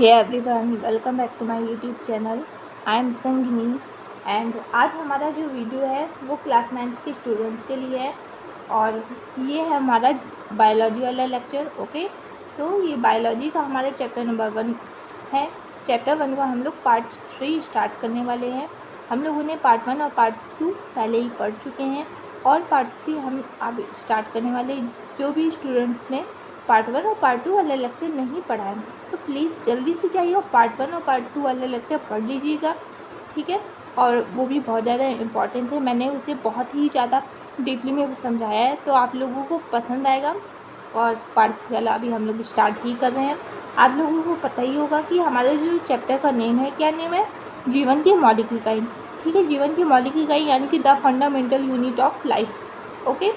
Hey everyone, welcome back to my YouTube channel. I am Sangini and आज हमारा जो video है वो क्लास 9 के स्टूडेंट्स के लिए है और ये है हमारा बायोलॉजी वाला लेक्चर। ओके, तो ये बायोलॉजी का हमारा चैप्टर नंबर 1 है। चैप्टर 1 का हम लोग पार्ट 3 स्टार्ट करने वाले हैं। हम लोगों ने पार्ट 1 और पार्ट 2 पहले ही पढ़ चुके हैं और पार्ट 3 हम अब स्टार्ट करने वाले। जो भी स्टूडेंट्स ने पार्ट 1 और पार्ट 2 वाला लेक्चर नहीं पढ़ा है तो प्लीज़ जल्दी से जाइए और पार्ट 1 और पार्ट 2 वाला लेक्चर पढ़ लीजिएगा, ठीक है। और वो भी बहुत ज़्यादा इम्पॉर्टेंट है, मैंने उसे बहुत ही ज़्यादा डीपली में समझाया है, तो आप लोगों को पसंद आएगा। और पार्ट 3 वाला अभी हम लोग स्टार्ट ही कर रहे हैं। आप लोगों को पता ही होगा कि हमारे जो चैप्टर का नेम है, क्या नेम है? जीवन की मौलिक इकाई, ठीक है। जीवन की मौलिक इकाई यानी कि the fundamental unit of life. Okay,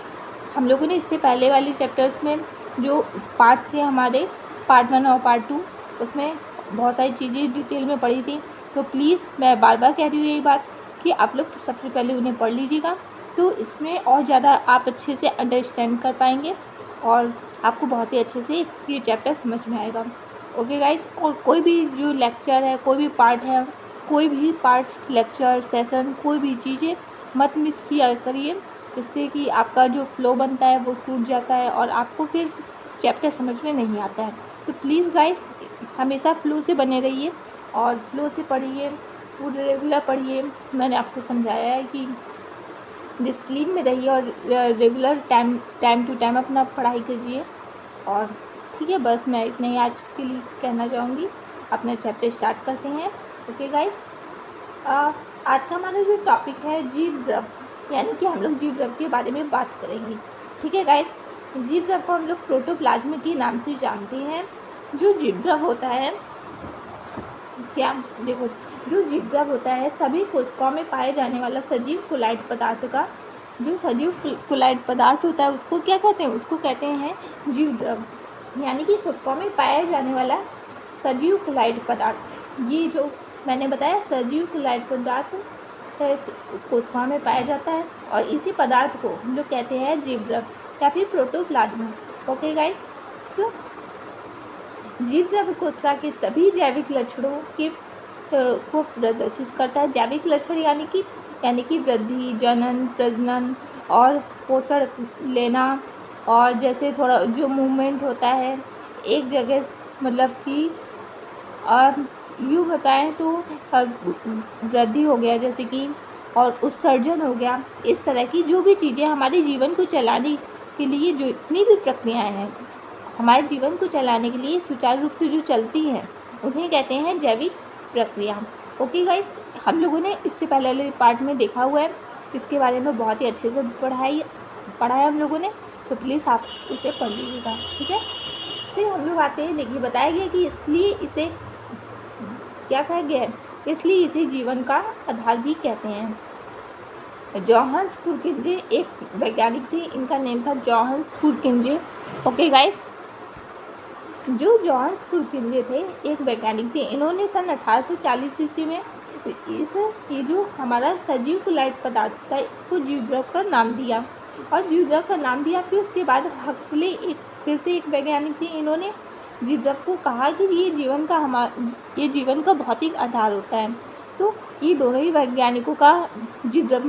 हम लोगों ने इससे पहले वाले चैप्टर्स में जो पार्ट थे हमारे पार्ट 1 और पार्ट 2, उसमें बहुत सारी चीज़ें डिटेल में पढ़ी थी। तो प्लीज़ मैं बार बार कह रही हूँ यही बात कि आप लोग सबसे पहले उन्हें पढ़ लीजिएगा, तो इसमें और ज़्यादा आप अच्छे से अंडरस्टैंड कर पाएंगे और आपको बहुत ही अच्छे से ये चैप्टर समझ में आएगा। ओके गाइस, और कोई भी जो लेक्चर है, कोई भी पार्ट है, कोई भी पार्ट लेक्चर सेशन, कोई भी चीज़ें मत मिस किया करिए, इससे कि आपका जो फ्लो बनता है वो टूट जाता है और आपको फिर चैप्टर समझ में नहीं आता है। तो प्लीज़ गाइस हमेशा फ्लो से बने रहिए और फ्लो से पढ़िए, पूरे रेगुलर पढ़िए। मैंने आपको समझाया है कि डिसिप्लिन में रहिए और रेगुलर टाइम टू टाइम अपना पढ़ाई कीजिए। और ठीक है, बस मैं इतना ही आज के लिए कहना चाहूँगी। अपना चैप्टर स्टार्ट करते हैं। ओके गाइस, आज का हमारा जो टॉपिक है जीव द्रव, यानी कि हम लोग जीव द्रव के बारे में बात करेंगे, ठीक है गाइस। जीव द्रव को हम लोग प्रोटोप्लाज्म के नाम से जानते हैं। जो जीव द्रव होता है, क्या देखो, जो जीव द्रव होता है सभी कोशिकाओं में पाए जाने वाला सजीव कुलाइड पदार्थ का, जो सजीव कुलाइड पदार्थ होता है उसको क्या कहते हैं? उसको कहते हैं जीव द्रव, यानी कि कोशिकाओं में पाया जाने वाला सजीव कुलाइड पदार्थ। ये जो मैंने बताया सजीव कुलाइड पदार्थ कोशिकाओं में पाया जाता है और इसी पदार्थ को हम लोग कहते हैं जीव द्रव या फिर प्रोटोप्लाज्म। ओके गाइस, सो जीव द्रव कोशिका के सभी जैविक लक्षणों के को प्रदर्शित करता है। जैविक लक्षण यानी कि वृद्धि, जनन, प्रजनन और पोषण लेना, और जैसे थोड़ा जो मूवमेंट होता है एक जगह, मतलब कि और यूँ बताएं तो वृद्धि हो गया जैसे कि, और उत्सर्जन हो गया। इस तरह की जो भी चीज़ें हमारे जीवन को चलाने के लिए, जो इतनी भी प्रक्रियाएं हैं हमारे जीवन को चलाने के लिए सुचारू रूप से जो चलती हैं, उन्हें कहते हैं जैविक प्रक्रिया। ओके गाइस, हम लोगों ने इससे पहले वाले पार्ट में देखा हुआ है, इसके बारे में बहुत ही अच्छे से पढ़ा है हम लोगों ने, तो प्लीज़ आप इसे पढ़ लीजिएगा, ठीक है। फिर हम लोग आते हैं, देखिए बताया गया कि इसलिए इसे क्या कहा गया है, इसलिए इसे जीवन का आधार भी कहते हैं। जोहान्स पुरकिंजे एक वैज्ञानिक थे, इनका नेम था जोहान्स पुरकिंजे। ओके गाइस, जो जोहान्स पुरकिंजे थे एक वैज्ञानिक थे। इन्होंने सन 1840 ईस्वी में ये जो हमारा सजीव कुलाइड पदार्थ था इसको जीव द्रव का नाम दिया और जीव द्रव का नाम दिया। फिर उसके बाद हक्सले फिर से एक वैज्ञानिक थे, इन्होंने जीव द्रव को कहा कि ये जीवन का भौतिक आधार होता है। तो ये दोनों ही वैज्ञानिकों का जीव द्रव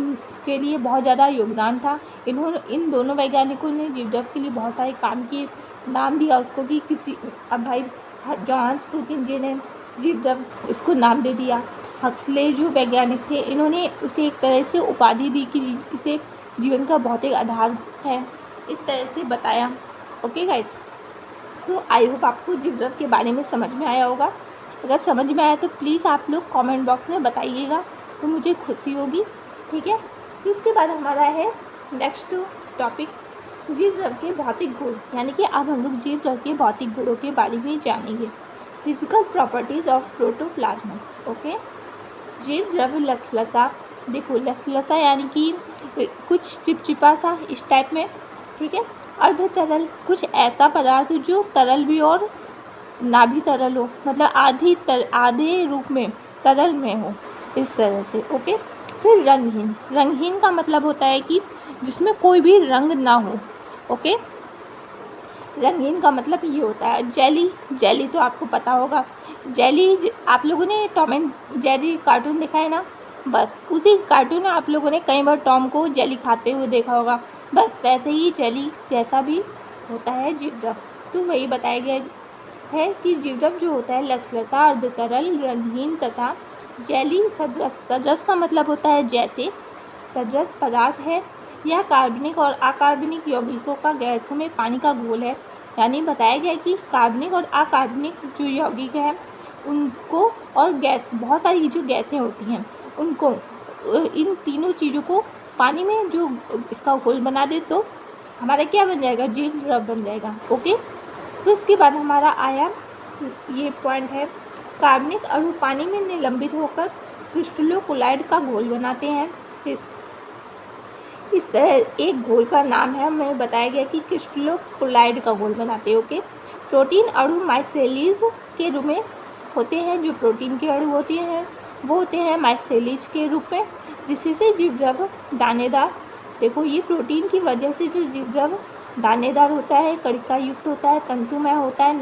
के लिए बहुत ज़्यादा योगदान था। इन दोनों वैज्ञानिकों ने जीव द्रव के लिए बहुत सारे काम किए, नाम दिया उसको कि किसी, अब भाई जोहान्स पुरकिंजे ने जीव द्रव इसको नाम दे दिया। हक्सले जो वैज्ञानिक थे इन्होंने उसे एक तरह से उपाधि दी कि इसे जीवन का भौतिक आधार है, इस तरह से बताया। ओके गाइस, तो आई होप आपको जीव द्रव के बारे में समझ में आया होगा। अगर समझ में आया तो प्लीज़ आप लोग कमेंट बॉक्स में बताइएगा, तो मुझे खुशी होगी, ठीक है। तो इसके बाद हमारा है नेक्स्ट टॉपिक जीव द्रव के भौतिक गुण, यानी कि अब हम लोग जीव द्रव के भौतिक गुणों के बारे में जानेंगे। Physical properties of protoplasm. Okay, जीव द्रव लसलसा, देखो लसलसा यानी कि कुछ चिपचिपा सा इस टाइप में, ठीक है। अर्ध तरल, कुछ ऐसा पदार्थ जो तरल भी और ना भी तरल हो, मतलब आधे रूप में तरल में हो, इस तरह से। ओके, फिर रंगहीन, रंगहीन का मतलब होता है कि जिसमें कोई भी रंग ना हो। ओके, रंगीन का मतलब ये होता है जेली। जेली तो आपको पता होगा, जेली आप लोगों ने टॉम एंड जेरी कार्टून देखा है ना, बस उसी कार्टून में आप लोगों ने कई बार टॉम को जेली खाते हुए देखा होगा, बस वैसे ही जेली जैसा भी होता है जीवरब। तो वही बताया गया है कि जीवरब जो होता है लसलसा, अर्ध तरल, रंगहीन तथा जेली सदृश। सदृश का मतलब होता है जैसे, सदृश पदार्थ है। यह कार्बनिक और अकार्बनिक यौगिकों का गैसों में पानी का घोल है। यानी बताया गया कि कार्बनिक और अकार्बनिक जो यौगिक हैं उनको, और गैस, बहुत सारी जो गैसें होती हैं उनको, इन तीनों चीज़ों को पानी में जो इसका घोल बना दे तो हमारा क्या बन जाएगा, जीवरब बन जाएगा। ओके, तो इसके बाद हमारा आया ये पॉइंट है, कार्बनिक अणु पानी में निलंबित होकर क्रिस्टलोकोलाइड का घोल बनाते हैं। इस तरह एक घोल का नाम है, हमें बताया गया कि क्रिस्टलोकोलाइड का घोल बनाते हैं। ओके, प्रोटीन अणु माइसेलीज के रूप में होते हैं। जो प्रोटीन के अणु होते हैं वो होते हैं माइसेलीज के रूप में, जिससे जीवरब दानेदार, देखो ये प्रोटीन की वजह से जो जीवरब दानेदार होता है, कणिका युक्त होता है, तंतुमय होता है,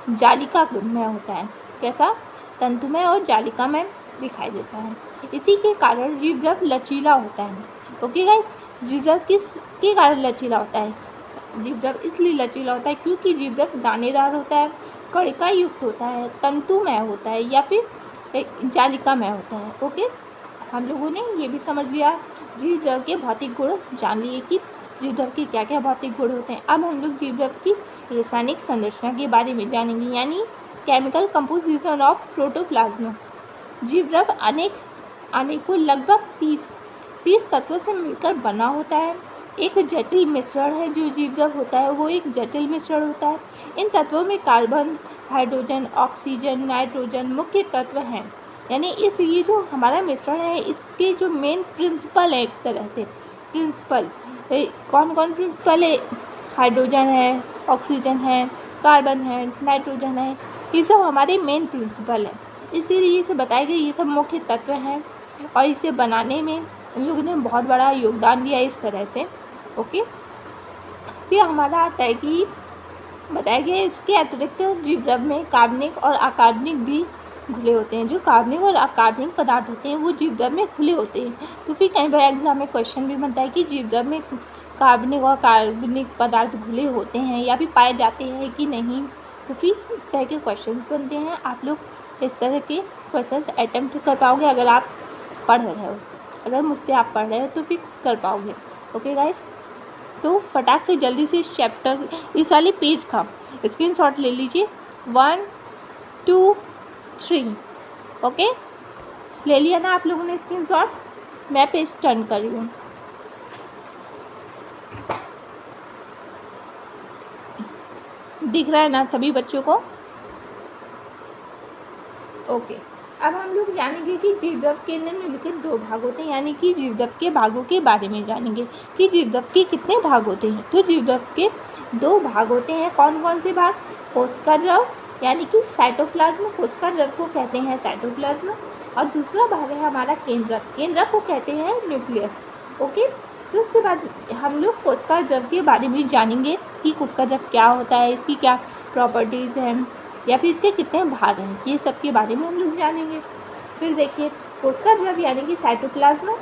जालिकामय होता है। कैसा, तंतुमय और जालिकामय दिखाई देता है। इसी के कारण जीवरब लचीला होता है। ओके गाइस, जीवरब किसके कारण लचीला होता है, जीवरब इसलिए लचीला होता है क्योंकि जीवरब दानेदार होता है, कणिका युक्त होता है, तंतुमय होता है या फिर जालिकामय होता है। ओके, हम लोगों ने ये भी समझ लिया, जीवरब के भौतिक गुण जान लिए कि जीवरब के क्या क्या भौतिक गुण होते हैं। अब हम लोग जीवरब की रासायनिक संरचना के बारे में जानेंगे, यानी केमिकल कंपोजिशन ऑफ प्रोटोप्लाज्म। जीवरब अनेकों लगभग 30 तत्वों से मिलकर बना होता है। एक जटिल मिश्रण है जो जीवरब होता है, वो एक जटिल मिश्रण होता है। इन तत्वों में कार्बन, हाइड्रोजन, ऑक्सीजन, नाइट्रोजन मुख्य तत्व हैं। यानी ये जो हमारा मिश्रण है इसके जो मेन प्रिंसिपल है, एक तरह से प्रिंसिपल, कौन कौन प्रिंसिपल है, हाइड्रोजन है, ऑक्सीजन है, कार्बन है, नाइट्रोजन है, ये सब हमारे मेन प्रिंसिपल है। इसीलिए इसे बताया गया ये सब मुख्य तत्व हैं और इसे बनाने में इन लोगों ने बहुत बड़ा योगदान दिया इस तरह से। ओके, फिर हमारा आता है कि बताया गया इसके अतिरिक्त जीवरब में कार्बनिक और अकार्बनिक भी घुले होते हैं। जो कार्बनिक और अकार्बनिक पदार्थ होते हैं वो जीवरब में घुले होते हैं। तो फिर कई बार एग्जाम में क्वेश्चन भी बनता है कि जीवरब में कार्बनिक और कार्बनिक पदार्थ घुले होते हैं या फिर पाए जाते हैं कि नहीं। तो फिर इस तरह के क्वेश्चन बनते हैं। आप लोग इस तरह के क्वेश्चन अटेम्प्ट कर पाओगे अगर आप पढ़ रहे हो, अगर मुझसे आप पढ़ रहे हो तो फिर कर पाओगे। ओके गाइस, तो फटाक से जल्दी से इस चैप्टर, इस वाले पेज का स्क्रीनशॉट ले लीजिए। 1 2 3 ओके, ले लिया ना आप लोगों ने स्क्रीनशॉट। मैं पेज टर्न कर रही हूँ। दिख रहा है ना सभी बच्चों को? ओके, अब हम लोग जानेंगे कि जीवरब के निम्नलिखित 2 भाग होते हैं, यानी कि जीवरब के भागों के बारे में जानेंगे कि जीवरब के कितने भाग होते हैं। तो जीवरब के 2 भाग होते हैं। कौन कौन से भाग? कोशिका द्रव यानी कि साइटोप्लाज्म, कोशिका द्रव को कहते हैं साइटोप्लाज्म, और दूसरा भाग है हमारा केंद्रक, केंद्रक को कहते हैं न्यूक्लियस। ओके, तो उसके बाद हम लोग कोशिका द्रव के बारे में जानेंगे कि कोशिका द्रव क्या होता है, इसकी क्या प्रॉपर्टीज़ हैं या फिर इसके कितने भाग हैं, ये सब के बारे में हम लोग जानेंगे। फिर देखिए, कोशिका द्रव यानी कि साइटोप्लाज्म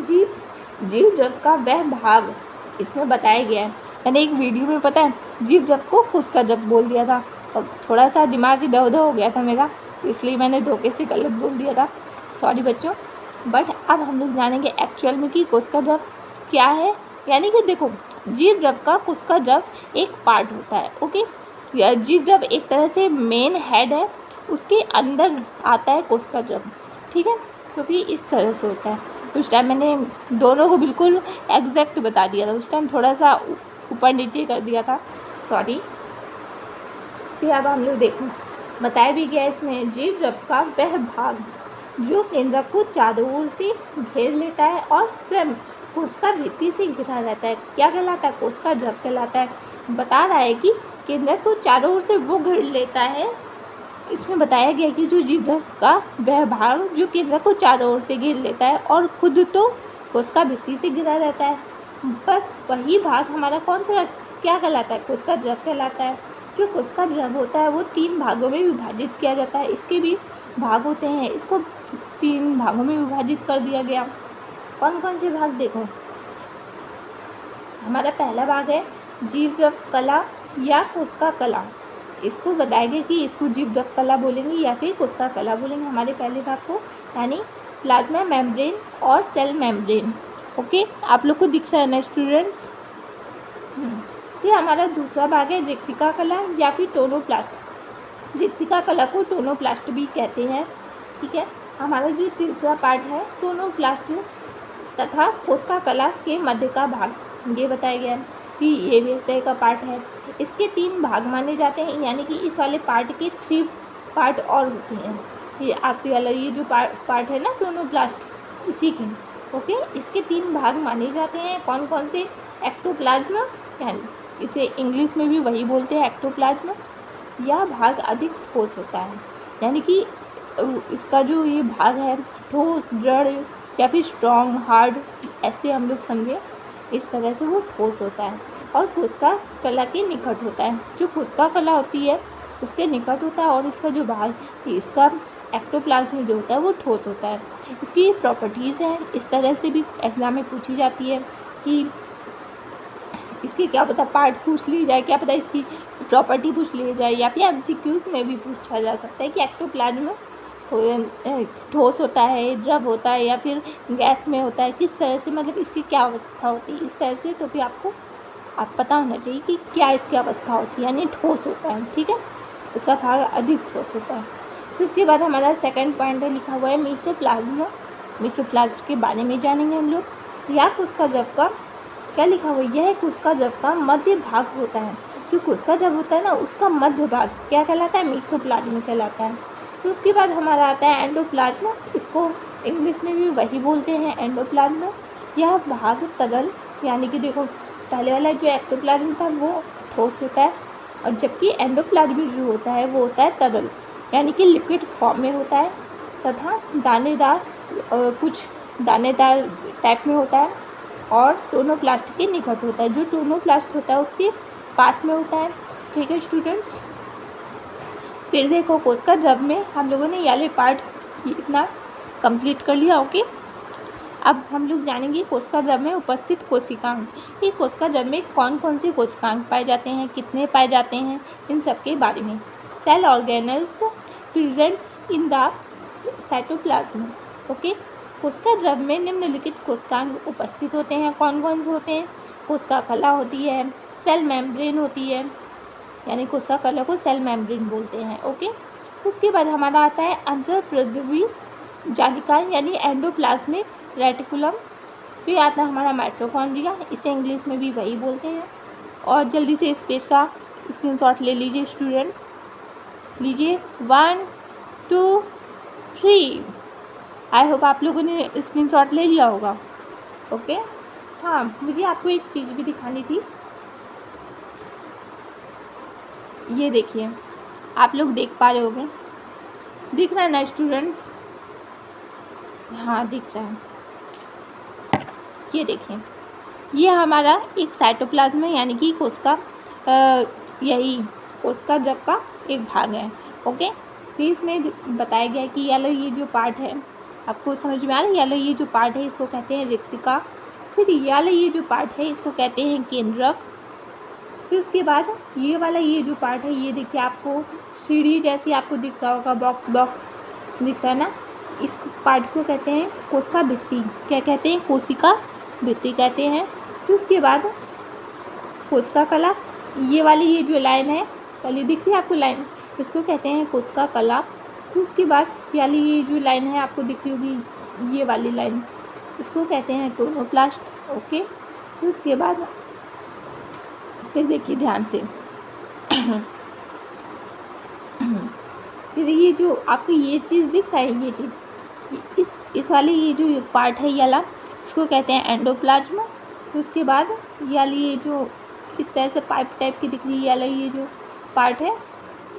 जीव द्रव का वह भाग इसमें बताया गया है। मैंने एक वीडियो में पता है जीव द्रव को कोशिका द्रव बोल दिया था और थोड़ा सा दिमाग इधर उधर हो गया था मेरा, इसलिए मैंने धोखे से गलत बोल दिया था, सॉरी बच्चों। बट अब हम लोग जानेंगे एक्चुअल में कि कोशिका द्रव क्या है। यानी कि देखो, जीव द्रव का कोशिका द्रव एक पार्ट होता है। ओके, जीव द्रव एक तरह से मेन हेड है, उसके अंदर आता है कोशिका द्रव। ठीक है, तो फिर इस तरह से होता है। उस टाइम मैंने दोनों को बिल्कुल एग्जैक्ट बता दिया था, उस टाइम थोड़ा सा ऊपर नीचे कर दिया था, सॉरी। फिर अब हम लोग देखो, बताया भी गया इसमें जीव द्रव का वह भाग जो केंद्रक को चारों ओर से घेर लेता है और स्वयं कोशिका भित्ति से घिरा रहता है, क्या कहलाता है? कोशिका द्रव कहलाता है। बता रहा है कि केंद्रक को चारों ओर से वो घेर लेता है। इसमें बताया गया कि जो जीव द्रव का वह भाग जो केंद्रक को चारों ओर से घेर लेता है और खुद तो कोशिका भित्ति से घिरा रहता है, बस वही भाग हमारा कौन सा क्या कहलाता है? कोशिका द्रव कहलाता है। जो कोशिका द्रव होता है वो 3 भागों में विभाजित किया जाता है। इसके भी भाग होते हैं, इसको 3 भागों में विभाजित कर दिया गया। कौन कौन से भाग? देखो, हमारा पहला भाग है जीव द्रव कला या कोशिका कला। इसको बताएंगे कि इसको जीव द्रव कला बोलेंगे या फिर कोशिका कला बोलेंगे हमारे पहले भाग को, यानी प्लाज्मा मेम्ब्रेन और सेल मेम्ब्रेन। ओके, आप लोग को दिख रहा है ना स्टूडेंट्स? फिर हमारा दूसरा भाग है रिक्तिका कला या फिर टोनोप्लास्ट। रिक्तिका कला को टोनोप्लास्ट भी कहते हैं। ठीक है, हमारा जो तीसरा पार्ट है टोनोप्लास्ट तथा कोशिका कला के मध्य का भाग, ये बताया गया है कि ये भी एक तरह का पार्ट है। इसके 3 भाग माने जाते हैं, यानी कि इस वाले पार्ट के 3 पार्ट और होते हैं। ये आखिरी वाला ये जो पार्ट है ना टोनोप्लास्ट, इसी के। ओके, इसके 3 भाग माने जाते हैं। कौन कौन से? एक्टोप्लाज्म, यानी इसे इंग्लिश में भी वही बोलते हैं एक्टोप्लाज्म। यह भाग अधिक ठोस होता है, यानी कि इसका जो ये भाग है ठोस, दृढ़ या फिर स्ट्रॉन्ग, हार्ड, ऐसे हम लोग समझे, इस तरह से वो ठोस होता है। और कोशिका कला के निकट होता है। जो कोशिका कला होती है उसके निकट होता है, और इसका जो भाग इसका एक्टोप्लाज्म जो होता है वो ठोस होता है। इसकी प्रॉपर्टीज़ हैं, इस तरह से भी एग्ज़ाम में पूछी जाती है कि इसकी क्या पता पार्ट पूछ ली जाए, क्या पता इसकी प्रॉपर्टी पूछ ली जाए, या फिर MCQs में भी पूछा जा सकता है कि एक्टोप्लाज्म ठोस होता है, द्रव होता है या फिर गैस में होता है, किस तरह से, मतलब इसकी क्या अवस्था होती है, इस तरह से। तो फिर आपको पता होना चाहिए कि क्या इसकी अवस्था होती है, यानी ठोस होता है। ठीक है, इसका भाग अधिक ठोस होता है। फिर इसके बाद हमारा सेकंड पॉइंट है लिखा हुआ है मीसोप्लाज्म। मीसोप्लाज्म के बारे में जानेंगे हम लोग। या कोशिका द्रव का क्या लिखा हुआ है? यह कोशिका द्रव का मध्य भाग होता है। जो कोशिका द्रव होता है ना उसका मध्य भाग क्या कहलाता है? मीसोप्लाज्म कहलाता है। तो उसके बाद हमारा आता है एंडोप्लाज्म। इसको इंग्लिश में भी वही बोलते हैं एंडोप्लाज्म। यह भाग तरल, यानी कि देखो पहले वाला जो एक्टोप्लाज्म था वो ठोस होता है, और जबकि एंडोप्लाज्म जो होता है वो होता है तरल, यानी कि लिक्विड फॉर्म में होता है, तथा दानेदार, कुछ दानेदार टाइप में होता है, और टोनोप्लास्ट के निकट होता है। जो टोनोप्लास्ट होता है उसके पास में होता है। ठीक है स्टूडेंट्स, फिर देखो कोशिका द्रव में हम लोगों ने ये पार्ट इतना कंप्लीट कर लिया। ओके, अब हम लोग जानेंगे कोशिका द्रव में उपस्थित कोशिकांग। ये कोशिका द्रव में कौन कौन से कोशिकांग पाए जाते हैं, कितने पाए जाते हैं, इन सब के बारे में। Cell organelles presents in the cytoplasm. Okay, कोशिका द्रव में निम्नलिखित कोशिकांग उपस्थित होते हैं। कौन कौन से होते हैं? कोशिका कला होती है, सेल मेम्ब्रेन होती है, यानी कोशिका कला को सेल मेम्ब्रेन बोलते हैं। ओके, उसके बाद हमारा आता है अंतःप्रद्रवी जालिका, यानी एंडोप्लाज्मिक रेटिकुलम। फिर आता है हमारा माइटोकॉन्ड्रिया, इसे इंग्लिश में भी वही बोलते हैं। और जल्दी से इस पेज का स्क्रीनशॉट ले लीजिए स्टूडेंट्स, लीजिए 1 2 3। आई होप आप लोगों ने स्क्रीनशॉट ले लिया होगा। ओके, हाँ, मुझे आपको एक चीज़ भी दिखानी थी। ये देखिए, आप लोग देख पा रहे होंगे, दिख रहा है ना स्टूडेंट्स? हाँ, दिख रहा है। ये देखिए, ये हमारा एक साइटोप्लाज्म है, यानी कि कोशिका, यही कोशिका द्रव का एक भाग है। ओके, फिर इसमें बताया गया कि ये जो पार्ट है, आपको समझ में आ रहा है? ये जो पार्ट है इसको कहते हैं रिक्तिका। फिर ये जो पार्ट है इसको कहते हैं केंद्रक। फिर उसके बाद ये वाला ये जो पार्ट है, ये देखिए आपको सीढ़ी जैसी आपको दिख रहा होगा, बॉक्स दिख रहा है ना, इस पार्ट को कहते हैं कोशिका भित्ति। क्या कहते हैं? कोशिका भित्ति कहते हैं। फिर उसके बाद कोशिका कला, ये वाली ये जो लाइन है पहले दिख रही है आपको लाइन, इसको कहते हैं कोशिका कला। फिर उसके बाद ये जो लाइन है आपको दिख रही होगी, ये वाली लाइन, इसको कहते हैं टोनोप्लास्ट। ओके, फिर उसके बाद फिर देखिए ध्यान से फिर ये जो आपको ये चीज़ दिख रहा है, ये चीज़ इस वाले ये जो पार्ट है वाला, इसको कहते हैं एंडोप्लाज्म। फिर उसके बाद ये जो इस तरह से पाइप टाइप की दिख रही है ये जो पार्ट है,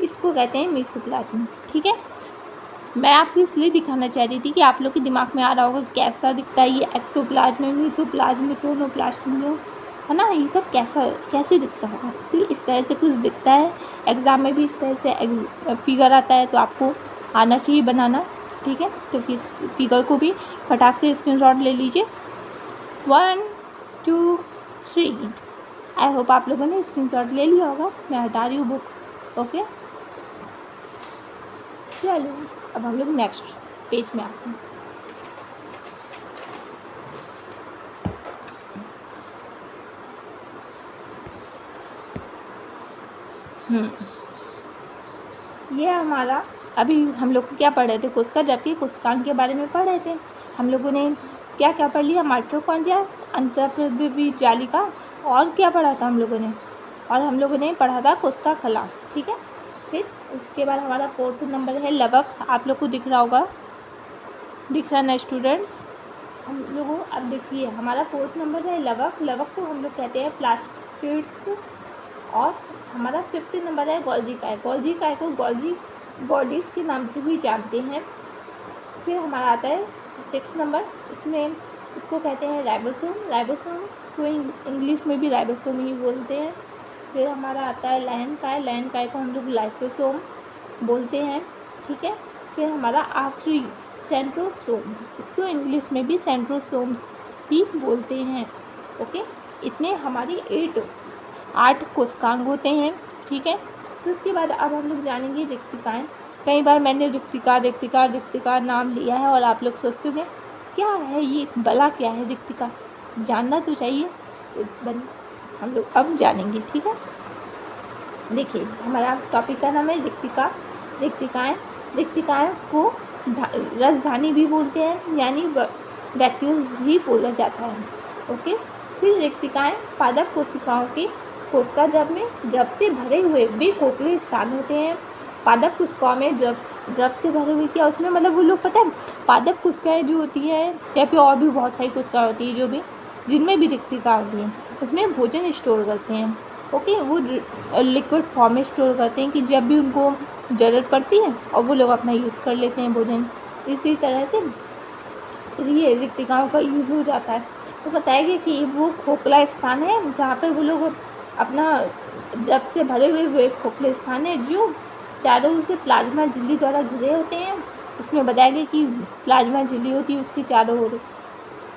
इसको कहते हैं मीसोप्लाज्म। ठीक है, मैं आपको इसलिए दिखाना चाह रही थी कि आप लोग के दिमाग में आ रहा होगा कैसा दिखता है ये एक्टोप्लाज्म, मीसोप्लाज्म, टोनोप्लास्ट जो है ना। ये सब कैसे दिखता होगा, तो इस तरह से कुछ दिखता है। एग्ज़ाम में भी इस तरह से फिगर आता है, तो आपको आना चाहिए बनाना, ठीक है। तो इस फिगर को भी फटाक से स्क्रीनशॉट ले लीजिए। 1 2 3। आई होप आप लोगों ने स्क्रीनशॉट ले लिया होगा। मैं हटा रही हूँ बुक। ओके, चलो अब हम लोग नेक्स्ट पेज में आते हैं। ये हमारा अभी हम लोग क्या पढ़ रहे थे, कोशिका जबकि कोशिकांग के बारे में पढ़ रहे थे। हम लोगों ने क्या क्या पढ़ लिया, माइटोकॉन्ड्रिया, अंतःप्राद्रव्य जालिका, और क्या पढ़ा था हम लोगों ने, और हम लोगों ने पढ़ा था कोशिका कला, ठीक है। फिर उसके बाद हमारा 4th नंबर है लवक। आप लोग को दिख रहा होगा, दिख रहा ना स्टूडेंट्स हम लोगों। अब देखिए हमारा 4th नंबर है लवक। लवक को हम लोग कहते हैं प्लास्टिड्स। और हमारा 5th नंबर है गोल्जी काय। गोल्जी काय को गोल्जी बॉडीज़ के नाम से भी जानते हैं। फिर हमारा आता है 6th नंबर, इसमें इसको कहते हैं राइबोसोम। राइबोसोम को इंग्लिश में भी राइबोसोम ही बोलते हैं। फिर हमारा आता है लायन काय। लायन काय को हम लोग लाइसोसोम बोलते हैं, ठीक है। फिर हमारा आखिरी सेंट्रोसोम, इसको इंग्लिश में भी सेंट्रोसोम्स ही बोलते हैं, ओके। इतने हमारी 8 कोशिकांग होते हैं, ठीक है। तो उसके बाद अब हम लोग जानेंगे रिक्तिकाएँ। कई बार मैंने रिक्तिका नाम लिया है और आप लोग सोचते होंगे क्या है ये, भला क्या है रिक्तिका, जानना तो चाहिए। हम लोग अब जानेंगे, ठीक है। देखिए हमारा टॉपिक का नाम है रिक्तिका। रिक्तिकाएँ को रसधानी भी बोलते हैं, यानी वैक्यूल्स भी बोला जाता है, ओके। फिर रिक्तिकाएँ पादप कोशिकाओं के कोशिका द्रव से भरे हुए वे खोखले स्थान होते हैं। पादप कोशिकाओं में द्रव से भरे हुए क्या, उसमें मतलब वो लोग पता है पादप कोशिकाएँ जो होती हैं, या फिर और भी बहुत सारी कोशिकाएँ होती हैं जो भी जिनमें भी रिक्तिका होती है, उसमें भोजन स्टोर करते हैं, ओके। वो लिक्विड फॉर्म में स्टोर करते हैं कि जब भी उनको ज़रूरत पड़ती है और वो लोग अपना यूज़ कर लेते हैं भोजन। इसी तरह से ये रिक्तिकाओं का यूज़ हो जाता है। तो बताया गया कि वो खोखला स्थान है जहाँ पर वो लोग अपना द्रव से भरे हुए खोखले स्थान है जो चारों ओर से प्लाज्मा झिल्ली द्वारा घिरे होते हैं। इसमें बताया गया कि प्लाज्मा झिल्ली होती है उसकी चारों ओर,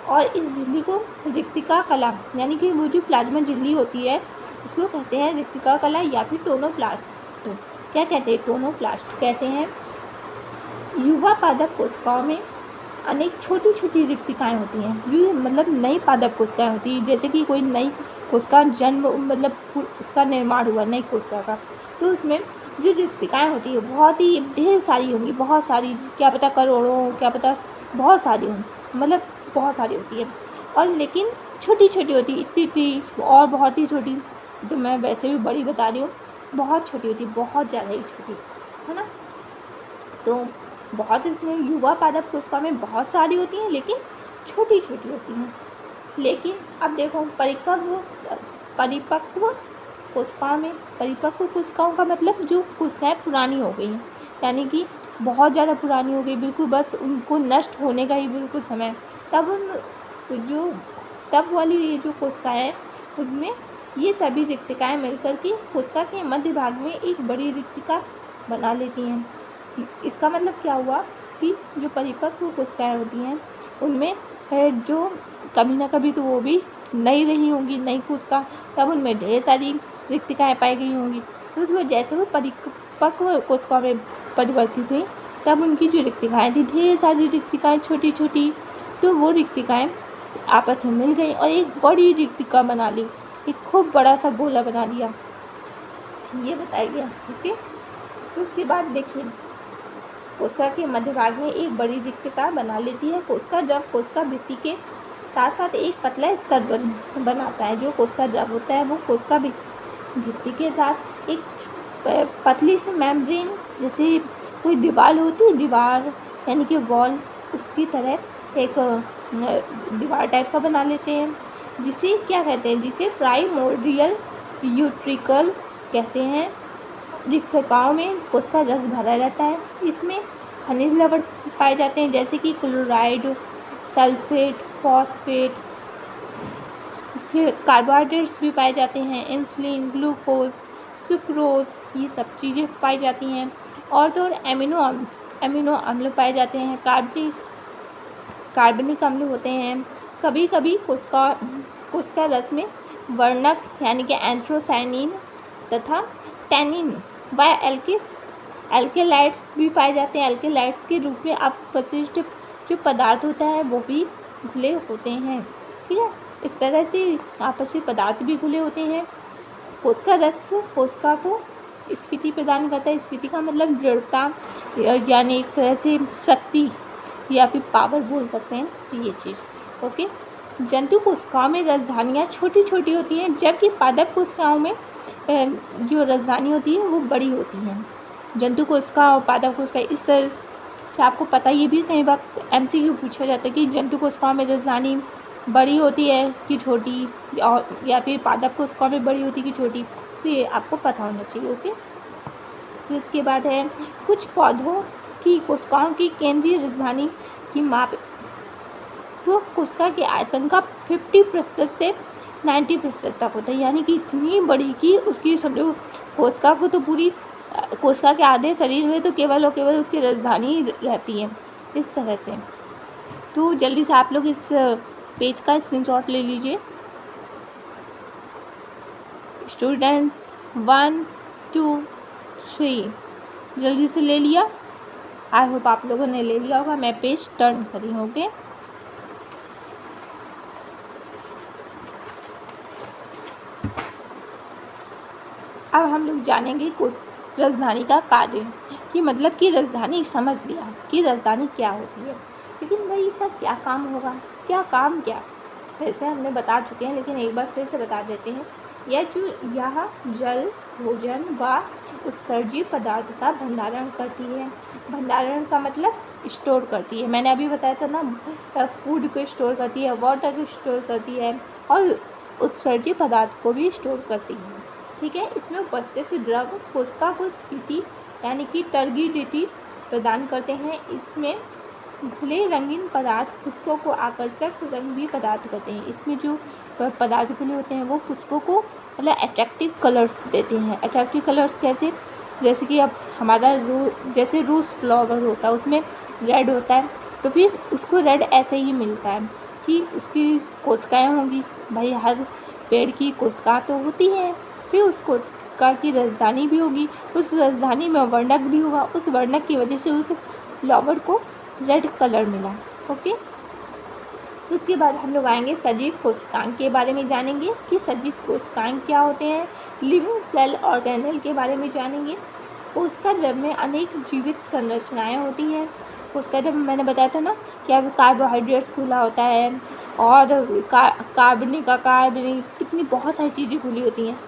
और इस झिल्ली को रिक्तिका कला, यानी कि वो जो प्लाज्मा झिल्ली होती है उसको कहते हैं रिक्तिका कला या फिर टोनोप्लास्ट। तो क्या कहते हैं, टोनोप्लास्ट कहते हैं। युवा पादप कोशिकाओं में अनेक छोटी छोटी रिक्तिकाएँ होती हैं, जो मतलब नई पादप कोशिकाएँ होती हैं। जैसे कि कोई नई कोशिका जन्म मतलब उसका निर्माण हुआ नई कोशिका का, तो उसमें जो रिक्तिकाएँ होती है बहुत ही ढेर सारी होंगी, बहुत सारी, क्या पता करोड़ों, क्या पता बहुत सारी हों, मतलब बहुत सारी होती है। और लेकिन छोटी छोटी होती है, इतनी और बहुत ही छोटी, तो मैं वैसे भी बड़ी बता रही हूँ, बहुत छोटी होती है, बहुत ज़्यादा ही छोटी, है ना। तो बहुत इसमें युवा पादप कोशिका में बहुत सारी होती हैं लेकिन छोटी छोटी होती हैं। लेकिन अब देखो परिपक्व कोशिकाओं में, परिपक्व कोशिकाओं का मतलब जो कोशिकाएँ पुरानी हो गई हैं, यानी कि बहुत ज़्यादा पुरानी हो गई, बिल्कुल बस उनको नष्ट होने का ही बिल्कुल समय, तब वाली ये जो कोशिकाएँ हैं उनमें ये सभी रिक्तिकाएँ मिलकर के कोशिका के मध्य भाग में एक बड़ी रिक्तिका बना लेती हैं। इसका मतलब क्या हुआ कि जो परिपक्व कोशिकाएँ होती हैं उनमें जो कभी ना कभी तो वो भी नई रही होंगी, नई कोशिका, तब उनमें ढेर सारी रिक्तिकाएँ पाई गई होंगी। तो उसमें जैसे वो परिपक्व कोशिका में परिवर्तित हुई तब उनकी जो रिक्तिकाएँ थी, ढेर सारी रिक्तिकाएँ छोटी छोटी, तो वो रिक्तिकाएँ आपस में मिल गई और एक बड़ी रिक्तिका बना ली, एक खूब बड़ा सा गोला बना लिया, ये बताया गया, ओके। तो उसके बाद देखिए कोशिका के मध्य भाग में एक बड़ी रिक्तिका बना लेती है कोशिका द्रव। कोशिका भित्ति के साथ साथ एक पतला स्तर बनाता है। जो कोशिका द्रव होता है वो कोशिका भित्ति के साथ एक पतली सी मेम्ब्रेन, जैसे कोई दीवार होती है, दीवार यानी कि वॉल, उसकी तरह एक दीवार टाइप का बना लेते हैं, जिसे क्या कहते हैं, जिसे प्राइमोर्डियल यूट्रिकल कहते हैं। रिक्तिकाओं में कोशिका रस भरा रहता है। इसमें खनिज लवण पाए जाते हैं जैसे कि क्लोराइड, सल्फेट, फॉस्फेट, फिर कार्बोहाइड्रेट्स भी पाए जाते हैं, इंसुलिन, ग्लूकोज, सुक्रोज, ये सब चीज़ें पाई जाती हैं। और तो और एमिनो अम्ल पाए जाते हैं, कार्बनिक अम्ल होते हैं। कभी कभी कोशिका रस में वर्णक यानी कि एंथ्रोसायनिन तथा टैनिन व एल्केलाइड्स भी पाए जाते हैं। एल्केलाइड्स के रूप में अपशिष्ट जो पदार्थ होता है वो भी घुले होते हैं। ठीक है, इस तरह से आपसी पदार्थ भी घुले होते हैं। कोशिका रस कोशिका को स्फीति प्रदान करता है। स्फीति का मतलब दृढ़ता यानी एक तरह से शक्ति या फिर पावर बोल सकते हैं ये चीज़। ओके, जंतु कोशिकाओं में राजधानियाँ छोटी छोटी होती हैं, जबकि पादप कोशिकाओं में जो राजधानी होती है वो बड़ी होती हैं। जंतु कोशिका और पादप कोशिका, इस तरह से आपको पता, ये भी कई बार MCQ पूछा जाता है कि जंतु कोशिकाओं में राजधानी बड़ी होती है कि छोटी, और या फिर पादप कोशिकाओं में बड़ी होती है कि छोटी, तो ये आपको पता होना चाहिए। ओके, तो इसके बाद है कुछ पौधों की कोशिकाओं की केंद्रीय राजधानी की माप तो कोशिका के आयतन का 50% से 90% तक होता है, यानी कि इतनी बड़ी कि उसकी समझो कोशिका को तो पूरी कोशिका के आधे शरीर में तो केवल और केवल उसकी राजधानी रहती है, इस तरह से। तो जल्दी से आप लोग इस पेज का स्क्रीनशॉट ले लीजिए। स्टूडेंट्स 1 2 3 जल्दी से ले लिया? आई होप आप लोगों ने ले लिया होगा। मैं पेज टर्न करी हूँ। ओके, अब हम लोग जानेंगे राजधानी का कार्य, कि मतलब कि राजधानी समझ लिया कि राजधानी क्या होती है, लेकिन भाई इसका क्या काम होगा, क्या वैसे हमने बता चुके हैं, लेकिन एक बार फिर से बता देते हैं। यह जल, भोजन व उत्सर्जी पदार्थ का भंडारण करती है। भंडारण का मतलब स्टोर करती है। मैंने अभी बताया था ना, फूड को स्टोर करती है, वाटर को स्टोर करती है, और उत्सर्जी पदार्थ को भी स्टोर करती है। ठीक है, इसमें उपस्थित द्रव कोशिका को स्फीति यानी कि टर्गिडिटी प्रदान करते हैं। इसमें घुले रंगीन पदार्थ पुष्पों को आकर्षक रंग भी पदार्थ करते हैं। इसमें जो पदार्थ घुले होते हैं वो पुष्पों को मतलब अट्रैक्टिव कलर्स देते हैं। अट्रैक्टिव कलर्स कैसे? जैसे कि अब हमारा जैसे रोज़ फ्लावर होता है उसमें रेड होता है, तो फिर उसको रेड ऐसे ही मिलता है कि उसकी कोशिकाएँ होंगी। भाई हर पेड़ की कोशिका तो होती है, फिर उस कोशिका की राजधानी भी होगी, उस राजधानी में वर्णक भी होगा, उस वर्णक की वजह से उस फ्लावर को रेड कलर मिला। ओके, उसके बाद हम लोग आएंगे सजीव कोशिकांग के बारे में जानेंगे कि सजीव कोशिकांग क्या होते हैं। लिविंग सेल ऑर्गेनेल के बारे में जानेंगे। कोशिका द्रव में अनेक जीवित संरचनाएं होती हैं। कोशिका द्रव मैंने बताया था ना कि अब कार्बोहाइड्रेट्स खुला होता है, और कार्बनिक इतनी बहुत सारी चीज़ें खुली होती हैं।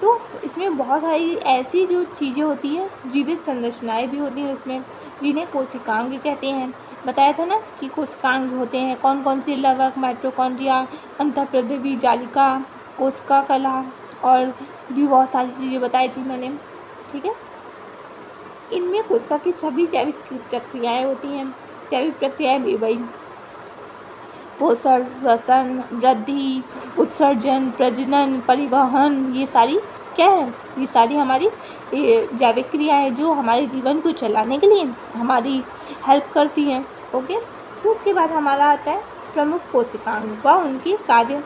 तो इसमें बहुत सारी ऐसी जो चीज़ें होती हैं, जीवित संरचनाएं भी होती हैं उसमें, जिन्हें कोशिकांग कहते हैं। बताया था ना कि कोशिकांग होते हैं कौन कौन से? लवक, माइटोकॉन्ड्रिया, अंतःप्रद्रवी जालिका, कोशिका कला, और भी बहुत सारी चीज़ें बताई थी मैंने। ठीक है, इनमें कोशिका की सभी जैविक प्रक्रियाएँ होती हैं। जैविक प्रक्रियाएँ भी वही पोषण, श्वसन, वृद्धि, उत्सर्जन, प्रजनन, परिवहन, ये सारी क्या है? ये सारी हमारी जैविक क्रियाएं जो हमारे जीवन को चलाने के लिए हमारी हेल्प करती हैं। ओके, तो उसके बाद हमारा आता है प्रमुख कोशिकांग व उनके कार्य।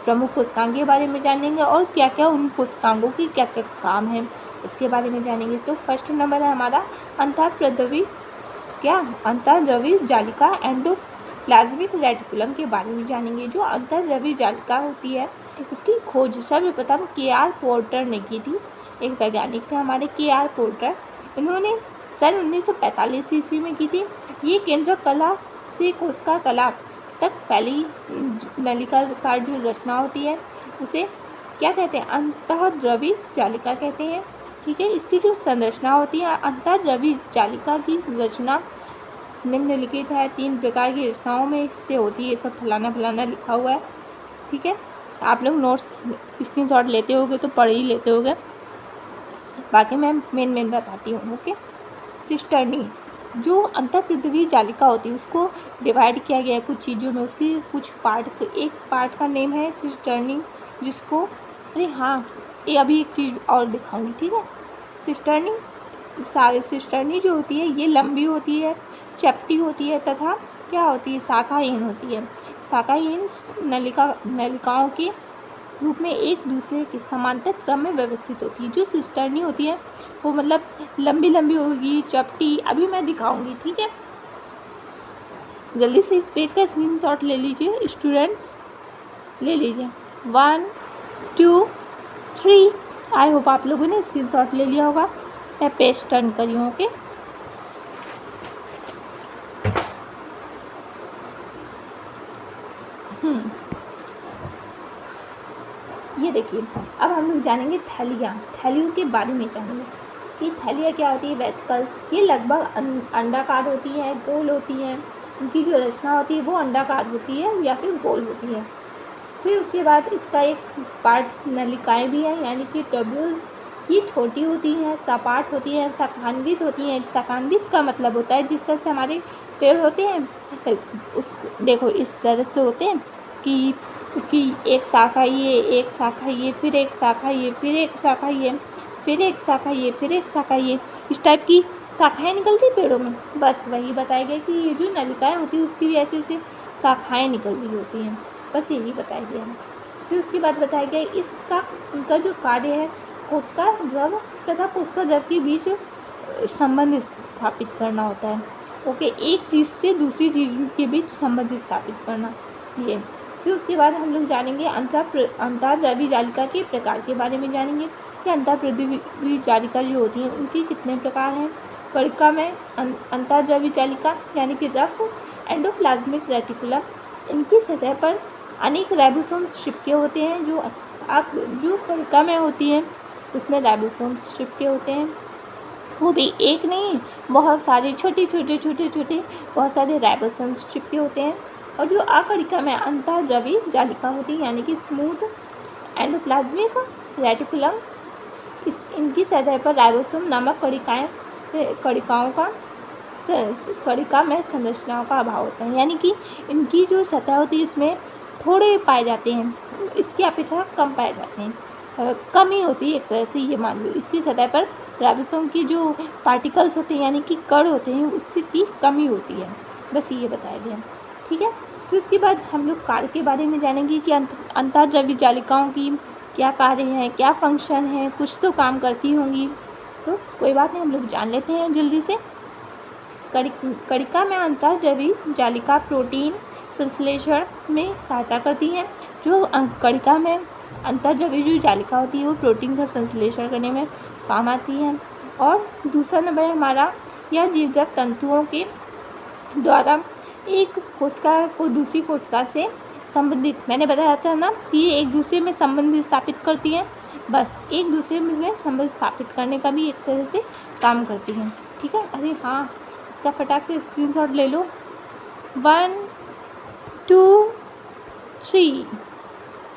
प्रमुख कोशिकांग के बारे में जानेंगे और क्या क्या उन कोशिकांगों की क्या क्या काम है इसके बारे में जानेंगे। तो फर्स्ट नंबर है हमारा अंतःप्रद्रवी जालिका एंडोप्लाज्मिक रेटिकुलम के बारे में जानेंगे। जो अंतःद्रवी जालिका होती है उसकी खोज सर्वप्रथम KR पोर्टर ने की थी। एक वैज्ञानिक थे हमारे KR पोर्टर, इन्होंने सन 1945 ईस्वी में की थी। ये केंद्र कला से कोशिका कला तक फैली नलिकाकार जो रचना होती है उसे क्या कहते हैं? अंतःद्रवी जालिका कहते हैं। ठीक है, इसकी जो संरचना होती है अंतःद्रवी जालिका की रचना निम्नलिखित है। 3 प्रकार की रचनाओं में से होती है। ये सब फलाना लिखा हुआ है। ठीक है, आप लोग नोट्स स्क्रीनशॉट लेते होगे तो पढ़ ही लेते होगे, बाकी मैं मेन बताती हूँ। ओके, सिस्टर्नी जो अंतःपृथ्वी जालिका होती है उसको डिवाइड किया गया है कुछ चीज़ों में। उसकी कुछ पार्ट, एक पार्ट का नेम है सिस्टर्नी, जिसको अरे हाँ, ये अभी एक चीज़ और दिखाऊंगी, ठीक है। सिस्टर्नी जो होती है ये लंबी होती है, चपटी होती है तथा क्या होती है, शाखाहीन होती है। शाखाहीन नलिकाओं के रूप में एक दूसरे के समांतर क्रम में व्यवस्थित होती है। जो सिस्टर्नी होती है वो मतलब लंबी लंबी होगी, चपटी, अभी मैं दिखाऊंगी, ठीक है। जल्दी से इस पेज का स्क्रीनशॉट ले लीजिए स्टूडेंट्स, ले लीजिए 1 2 3। आई होप आप लोगों ने स्क्रीनशॉट ले लिया होगा। मैं पेज टर्न करी हूँ, ओके। ये देखिए, अब हम लोग जानेंगे थैलियों के बारे में जानेंगे कि थैलियाँ क्या होती है। वेसिकल्स, ये लगभग अंडाकार होती है, गोल होती हैं। उनकी जो रचना होती है वो अंडाकार होती है या फिर गोल होती है। फिर उसके बाद इसका एक पार्ट नलिकाएँ भी हैं, यानी कि ट्यूब्यूल्स। ये छोटी होती हैं, सपाट होती हैं, शाखान्वित होती हैं। शाखान्वित का मतलब होता है जिस तरह से हमारे पेड़ होते हैं, उस देखो इस तरह से होते हैं कि उसकी एक शाखा ये, एक शाखा ये, फिर एक शाखा ये, फिर एक शाखा ये, फिर एक शाखा ये, फिर एक शाखा ये, इस टाइप की शाखाएँ निकलती पेड़ों में। बस वही बताया गया कि ये जो नलिकाएँ होती हैं उसकी भी ऐसे ऐसे शाखाएँ निकल रही होती हैं, बस यही बताया गया है। फिर उसके बाद बताया गया इनका जो कार्य है कोशिका द्रव तथा कोशिका द्रव के बीच संबंध स्थापित करना होता है, ओके। एक चीज़ से दूसरी चीज़ के बीच संबंध स्थापित करना, ये। फिर उसके बाद हम लोग जानेंगे अंतःद्रवी जालिका के प्रकार के बारे में जानेंगे कि अंतःपृथ्वी जालिका जो होती हैं उनके कितने प्रकार हैं। कणिका में अंतःद्रवी जालिका यानी कि रफ एंडोप्लाज्मिक रेटिकुलम, इनकी सतह पर अनेक राइबोसोम्स चिपके होते हैं। जो कणिका में होती हैं उसमें राइबोसोम्स चिपके होते हैं, वो भी एक नहीं, बहुत सारे छोटे बहुत सारे राइबोसोम्स चिपके होते हैं। और जो अकणिका में अंतःद्रवी जालिका होती है यानी कि स्मूथ एंडोप्लाज्मिक रेटिकुलम, इनकी सतह पर राइबोसोम नामक कणिका में संरचनाओं का अभाव होता है, यानी कि इनकी जो सतह होती है इसमें थोड़े पाए जाते हैं, इसकी अपेक्षा कम पाए जाते हैं, कमी होती है एक तरह से, ये मान लो। इसकी सतह पर राइबोसोम की जो पार्टिकल्स होते हैं यानी कि कण होते हैं उसकी कमी होती है, बस ये बताया गया, ठीक है। फिर उसके बाद हम लोग कार्य के बारे में जानेंगे कि अंतःद्रवी जालिकाओं की क्या कार्य हैं, क्या फंक्शन है, कुछ तो काम करती होंगी, तो कोई बात नहीं, हम लोग जान लेते हैं जल्दी से। कणिका में अंतःद्रवी जालिका प्रोटीन संश्लेषण में सहायता करती हैं। जो कणिका में अंतःद्रवी जो जालिका होती है वो प्रोटीन का संश्लेषण करने में काम आती है। और दूसरा नंबर है हमारा, यह जीवजग तंतुओं के द्वारा एक कोशिका को दूसरी कोशिका से संबंधित, मैंने बताया था ना कि ये एक दूसरे में संबंध स्थापित करती हैं, बस एक दूसरे में संबंध स्थापित करने का भी एक तरह से काम करती हैं, ठीक है। अरे हाँ, इसका फटाक से स्क्रीनशॉट ले लो, 1 2 3,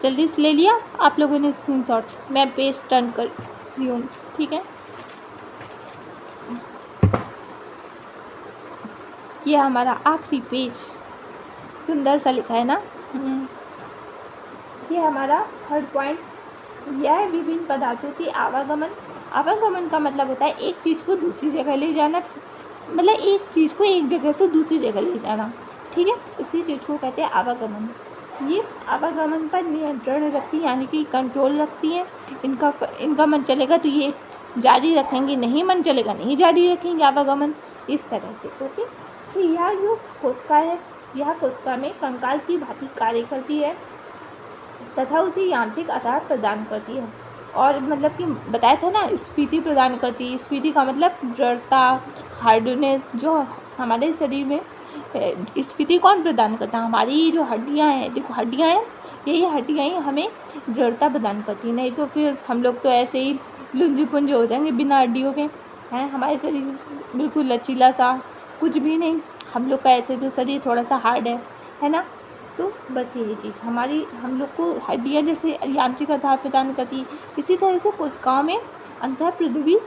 जल्दी से ले लिया आप लोगों ने स्क्रीनशॉट, मैं पेज टर्न कर रही हूँ, ठीक है। ये हमारा आखिरी पेज, सुंदर सा लिखा है ना। ये हमारा थर्ड पॉइंट, यह है विभिन्न पदार्थों की आवागमन का मतलब होता है एक चीज़ को दूसरी जगह ले जाना, मतलब एक चीज़ को एक जगह से दूसरी जगह ले जाना, ठीक है, उसी चीज़ को कहते हैं आवागमन। ये आवागमन पर नियंत्रण रखती है यानी कि कंट्रोल रखती है। इनका मन चलेगा तो ये जारी रखेंगे, नहीं मन चलेगा नहीं जारी रखेंगे आवागमन, इस तरह से, ओके। तो यह जो कोशिका है, यह कोशिका में कंकाल की भांति कार्य करती है तथा उसे यांत्रिक आधार प्रदान करती है। और मतलब कि बताया था ना, स्फीति प्रदान करती है। स्फीति का मतलब दृढ़ता, हार्डनेस, जो हमारे शरीर में स्फीति कौन प्रदान करता है, हमारी जो हड्डियाँ हैं, देखो हड्डियाँ हैं, यही हड्डियाँ ही हमें दृढ़ता प्रदान करती है, नहीं तो फिर हम लोग तो ऐसे ही लुंज पुंज हो जाएंगे बिना हड्डियों के, हैं। हमारे शरीर बिल्कुल लचीला सा कुछ भी नहीं, हम लोग का ऐसे तो शरीर थोड़ा सा हार्ड है ना। तो बस यही चीज़ हम लोग को हड्डियाँ जैसे यांत्रिक आधार प्रदान करती है, इसी तरह से कोशिकाओं में अंतःपृथ्वी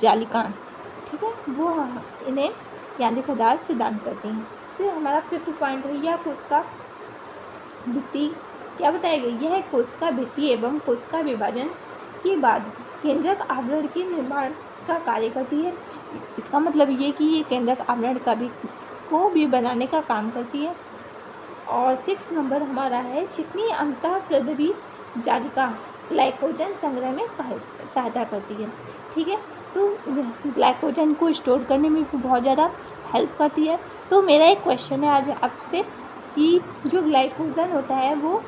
जालिका, ठीक है, वो इन्हें यांत्रिक आधार प्रदान करती हैं। फिर हमारा 5th पॉइंट है यह कोशिका भित्ति क्या बताएगा, यह कोशिका भित्ति एवं कोशिका विभाजन के बाद केंद्रक आवरण के निर्माण का कार्य करती है। इसका मतलब ये कि ये केंद्रक आवरण को भी बनाने का काम करती है। और 6 नंबर हमारा है चिकनी अंतःप्रद्रवी जालिका ग्लाइकोजन संग्रह में सहायता करती है। ठीक है, तो ग्लाइकोजन को स्टोर करने में भी बहुत ज़्यादा हेल्प करती है। तो मेरा एक क्वेश्चन है आज आपसे कि जो ग्लाइकोजन होता है वो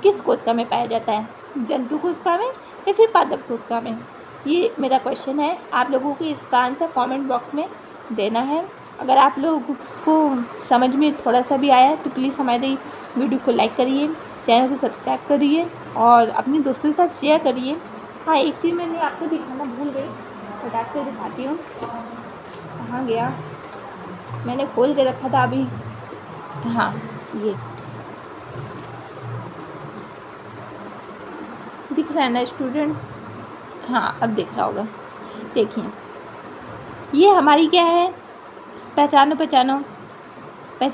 किस कोशिका में पाया जाता है, जंतु कोशिका में या फिर पादप कोशिका में, ये मेरा क्वेश्चन है। आप लोगों को इसका आंसर कमेंट बॉक्स में देना है। अगर आप लोगों को समझ में थोड़ा सा भी आया तो प्लीज़ हमारी वीडियो को लाइक करिए, चैनल को सब्सक्राइब करिए और अपने दोस्तों के साथ शेयर करिए। हाँ, एक चीज़ मैंने आपको दिखाना भूल गई, फटाक से दिखाती हूँ। कहाँ गया, मैंने खोल के रखा था अभी। हाँ, ये दिख रहा है ना स्टूडेंट्स? हाँ, अब दिख रहा होगा। देखिए, ये हमारी क्या है, पहचान।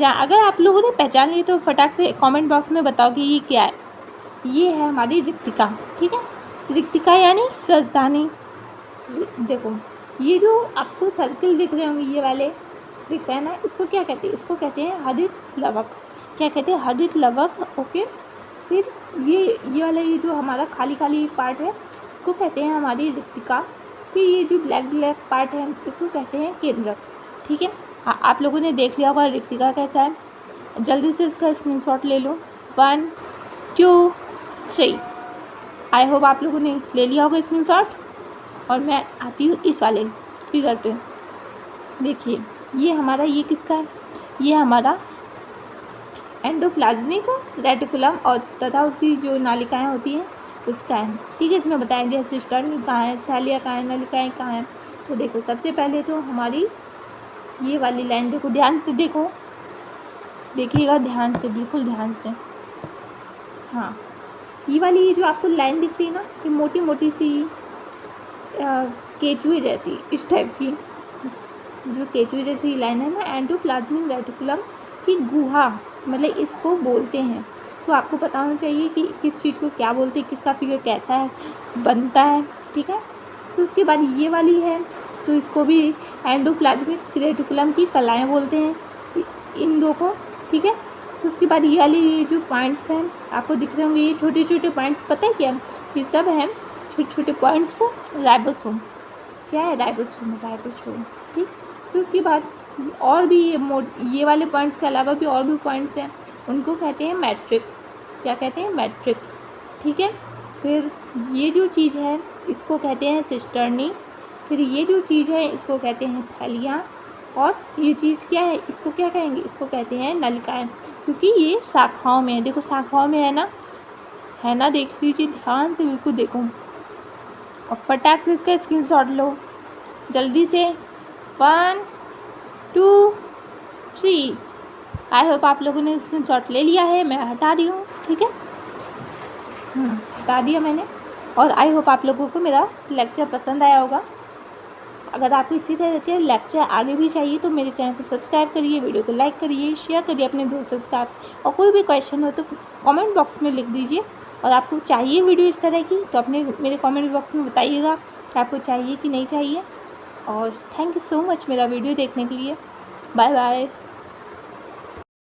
अगर आप लोगों ने पहचान ली तो फटाक से कमेंट बॉक्स में बताओ कि ये क्या है। ये है हमारी रिक्तिका। ठीक है, रिक्तिका यानी राजधानी। देखो, ये जो आपको सर्किल दिख रहे होंगे, ये वाले दिख रहे हैं ना, इसको क्या कहते हैं? इसको कहते हैं हरित लवक। क्या कहते हैं? हरित लवक। ओके, फिर ये वाला ये जो हमारा खाली पार्ट है इसको कहते हैं हमारी रिक्तिका। फिर ये जो ब्लैक पार्ट है इसको कहते हैं केंद्रक। ठीक है, आप लोगों ने देख लिया होगा रिक्तिका कैसा है। जल्दी से इसका स्क्रीनशॉट ले लो। 1 2 3। आई होप आप लोगों ने ले लिया होगा स्क्रीनशॉट। और मैं आती हूँ इस वाले फिगर पे। देखिए, ये हमारा, ये किसका है? ये हमारा एंडोप्लाज्मिक रेटिकुलम और तथा उसकी जो नालिकाएं होती हैं उसका है। ठीक है, इसमें बताया गया सिस्टर्न कहाँ है, थैलिया कहाँ है, नलिकाएं कहाँ हैं। तो देखो, सबसे पहले तो हमारी ये वाली लाइन देखो, ध्यान से देखो, देखिएगा ध्यान से, बिल्कुल ध्यान से। हाँ, ये वाली जो आपको लाइन दिख रही है ना, ये मोटी मोटी सी केचुए जैसी, इस टाइप की जो केचुए जैसी लाइन है ना, एंडोप्लाज्मिक रेटिकुलम की गुहा मतलब इसको बोलते हैं। तो आपको पता होना चाहिए कि किस चीज़ को क्या बोलते हैं, किसका फिगर कैसा है बनता है। ठीक है, तो उसके बाद ये वाली है, तो इसको भी एंडोप्लाज्मिक रेटिकुलम की कलाएँ बोलते हैं, इन दो को। ठीक है, तो उसके बाद ये वाली जो पॉइंट्स हैं आपको दिख रहे होंगे, ये छोटे छोटे पॉइंट्स, पता है क्या, ये सब हैं छोटे छोटे पॉइंट्स राइबोसोम। क्या है? राइबोसोम। ठीक, तो उसके बाद और भी ये वाले पॉइंट्स के अलावा भी और भी पॉइंट्स हैं, उनको कहते हैं मैट्रिक्स। क्या कहते हैं? मैट्रिक्स। ठीक है, फिर ये जो चीज़ है इसको कहते हैं सिस्टर्नी। फिर ये जो चीज़ है इसको कहते हैं थैलिया। और ये चीज़ क्या है, इसको क्या कहेंगे? इसको कहते हैं नलिकाएं, क्योंकि ये शाखाओं में है। देखो, शाखाओं में है ना, देख लीजिए ध्यान से, बिल्कुल देखो और फटाक से इसका स्क्रीनशॉट लो जल्दी से। 1 2 3। आई होप आप लोगों ने स्क्रीनशॉट ले लिया है। मैं हटा रही हूँ। ठीक है, हटा दिया मैंने। और आई होप आप लोगों को मेरा लेक्चर पसंद आया होगा। अगर आपको इसी तरह के लेक्चर आगे भी चाहिए तो मेरे चैनल को सब्सक्राइब करिए, वीडियो को लाइक करिए, शेयर करिए अपने दोस्तों के साथ। और कोई भी क्वेश्चन हो तो कमेंट बॉक्स में लिख दीजिए। और आपको चाहिए वीडियो इस तरह की तो अपने मेरे कमेंट बॉक्स में बताइएगा कि आपको चाहिए कि नहीं चाहिए। और थैंक यू सो मच मेरा वीडियो देखने के लिए। Bye bye.